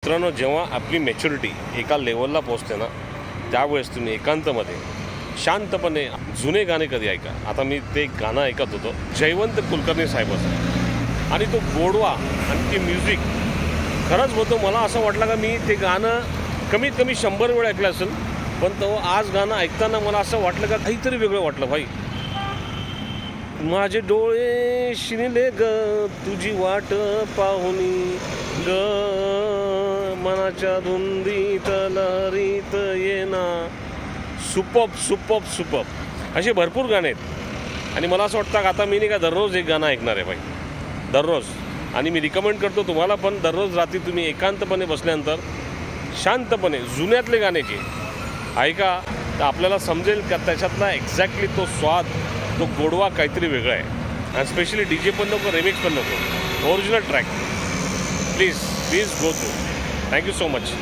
मित्रांनो, जेव्हा आपली मॅच्युरिटी एका लेवलला पोहोचते ना, त्यावेळेस तुम्ही एकांतामध्ये शांतपणे जुने गाणे कधी ऐका. आता मी ते गाणं ऐकत होतो, जयवंत कुलकर्णी साहेबांचं, आणि तो गोडवा आणि ती म्युझिक खरंच होतं. मला असं वाटलं का मी ते गाणं कमीत कमी 100 वेळा ऐकलं असेल, पण तो आज गाणं ऐकताना मला असं वाटलं का काहीतरी वेगळं वाटलं. भाई, माझे डोळे शिरले ग तुझी वाट पाहुनी ग, मनाच्या धुंदीत लहरीत येना. सुपर्ब सुपर्ब सुपर्ब असे भरपूर गाणे आहेत. आणि मला असं वाटतं की आता मी नाही का दररोज एक गाणं ऐकणार आहे भाई, दररोज. आणि मी रिकमेंड करतो तुम्हाला पण, दररोज रात्री तुम्ही एकांतपणे बसल्यानंतर शांतपणे जुन्यातले गाणे जे ऐका, तर आपल्याला समजेल का त्याच्यातला एक्झॅक्टली तो स्वाद, तो गोडवा काहीतरी वेगळा आहे. आणि स्पेशली DJ पण नको, रिमिक्स पण नको, original track. Please please go through. Thank you so much.